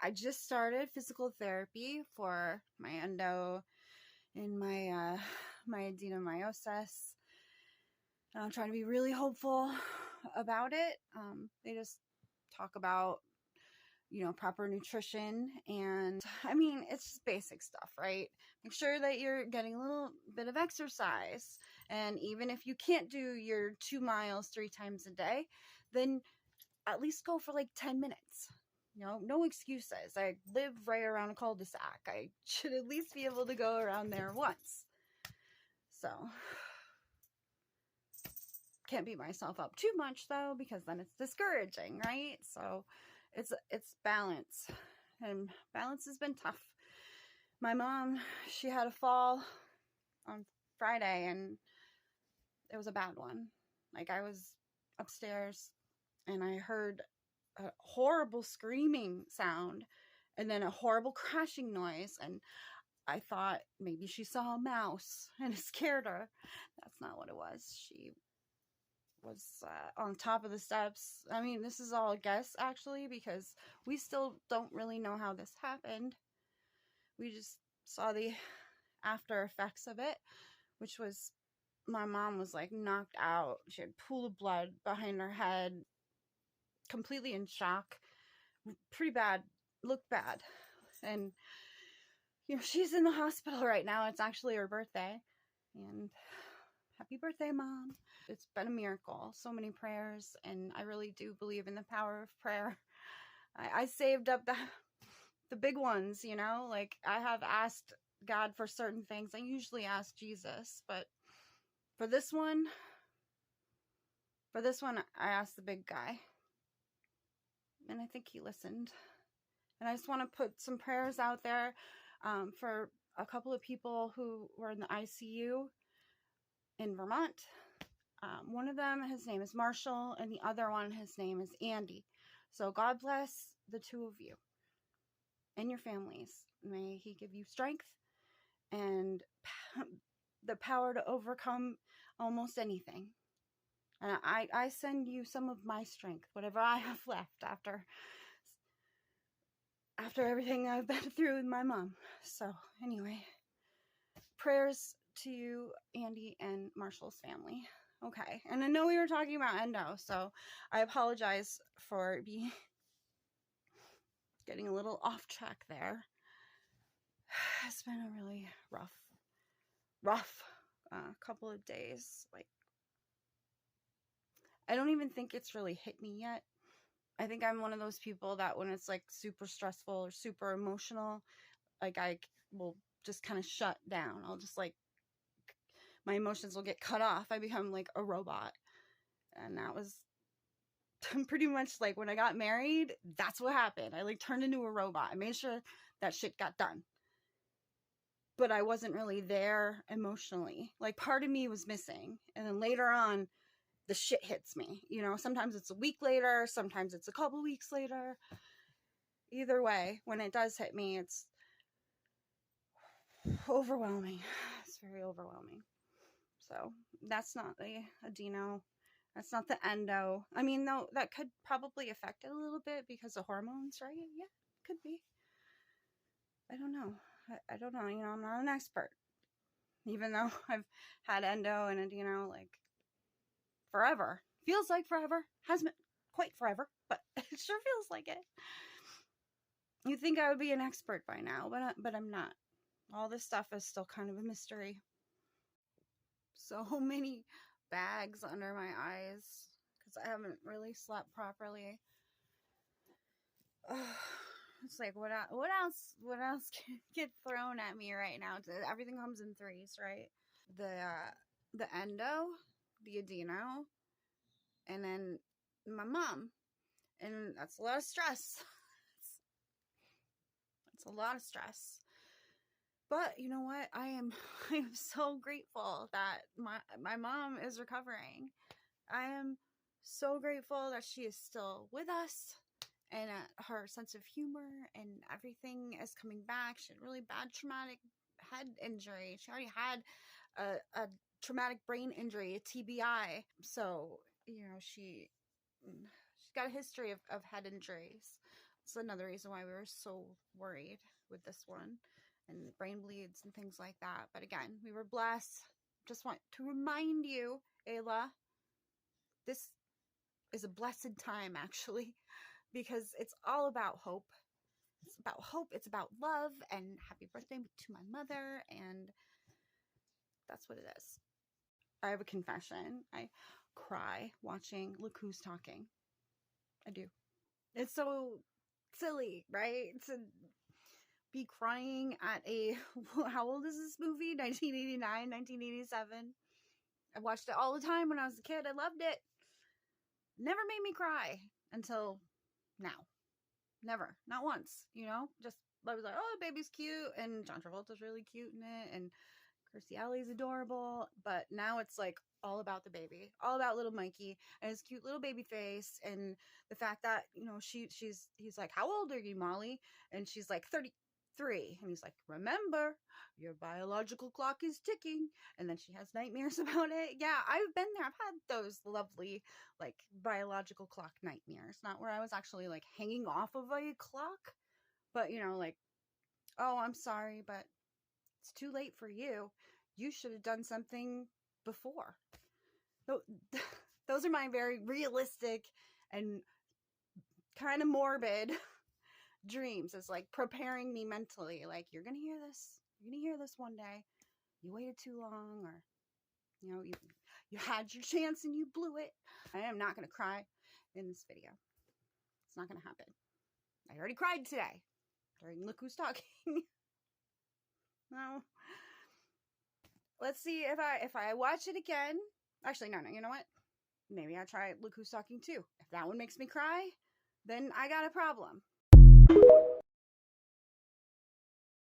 I just started physical therapy for my endo and my adenomyosis. And I'm trying to be really hopeful about it. They just talk about, proper nutrition, and I mean, it's just basic stuff, right? Make sure that you're getting a little bit of exercise. And even if you can't do your 2 miles 3 times a day, then at least go for like 10 minutes. No excuses. I live right around a cul-de-sac. I should at least be able to go around there once. So, can't beat myself up too much though, because then it's discouraging, right? So, it's balance. And balance has been tough. My mom, she had a fall on Friday, and it was a bad one. Like, I was upstairs and I heard a horrible screaming sound and then a horrible crashing noise, and I thought maybe she saw a mouse and it scared her. That's not what it was. She was on top of the steps. I mean, this is all a guess actually, because we still don't really know how this happened. We just saw the after effects of it, which was my mom was like knocked out. She had a pool of blood behind her head, completely in shock, pretty bad, looked bad. And she's in the hospital right now. It's actually her birthday, and happy birthday, Mom. It's been a miracle. So many prayers, and I really do believe in the power of prayer. I saved up the big ones, like I have asked God for certain things. I usually ask Jesus, but for this one, I asked the big guy, and I think he listened. And I just want to put some prayers out there for a couple of people who were in the ICU in Vermont. One of them, his name is Marshall, and the other one, his name is Andy. So God bless the two of you and your families. May he give you strength and the power to overcome almost anything. And I send you some of my strength, whatever I have left after everything I've been through with my mom. So anyway, prayers to you, Andy and Marshall's family. Okay, and I know we were talking about endo, so I apologize for getting a little off track there. It's been a really rough couple of days. Like, I don't even think it's really hit me yet. I think I'm one of those people that when it's like super stressful or super emotional, like I will just kind of shut down. I'll just like, my emotions will get cut off. I become like a robot. And that was pretty much like when I got married, that's what happened. I like turned into a robot. I made sure that shit got done. But I wasn't really there emotionally. Like part of me was missing. And then later on, the shit hits me. Sometimes it's a week later, sometimes it's a couple weeks later. Either way, when it does hit me, it's overwhelming. It's very overwhelming. So that's not the adeno. That's not the endo. I mean, though, that could probably affect it a little bit because of hormones, right? Yeah, could be. I don't know. I don't know. I'm not an expert. Even though I've had endo and adeno like forever. Feels like forever. Hasn't been quite forever, but it sure feels like it. You'd think I would be an expert by now, but I'm not. All this stuff is still kind of a mystery. So many bags under my eyes because I haven't really slept properly. It's like, what else can get thrown at me right now? Everything comes in threes, right? The endo, the adeno, and then my mom. And that's a lot of stress. It's a lot of stress. But you know what? I am so grateful that my mom is recovering. I am so grateful that she is still with us, and her sense of humor and everything is coming back. She had really bad traumatic head injury. She already had a traumatic brain injury, a TBI. So, she's got a history of head injuries. It's another reason why we were so worried with this one, and brain bleeds and things like that. But again, we were blessed. Just want to remind you, Ayla, this is a blessed time, actually, because it's all about hope. It's about hope. It's about love. And happy birthday to my mother. And that's what it is. I have a confession. I cry watching Look Who's Talking. I do. It's so silly, right? To be crying at a, how old is this movie? 1989, 1987. I watched it all the time when I was a kid. I loved it. Never made me cry until now. Never. Not once, you know? Just, I was like, oh, the baby's cute, and John Travolta's really cute in it, and Kirstie Alley's adorable, but now it's like all about the baby, all about little Mikey and his cute little baby face, and the fact that, you know, he's like, how old are you, Molly? And she's like 33, and he's like, remember, your biological clock is ticking. And then she has nightmares about it. Yeah, I've been there. I've had those lovely, like, biological clock nightmares, not where I was actually like hanging off of a clock, but, you know, like, oh, I'm sorry, but it's too late for you. You should have done something before. Those are my very realistic and kind of morbid dreams. It's like preparing me mentally. Like, you're going to hear this. You're going to hear this one day. You waited too long, or, you know, you had your chance and you blew it. I am not going to cry in this video. It's not going to happen. I already cried today during Look Who's Talking. No. Let's see if I watch it again. Actually, no, you know what? Maybe I try Look Who's Talking too. If that one makes me cry, then I got a problem.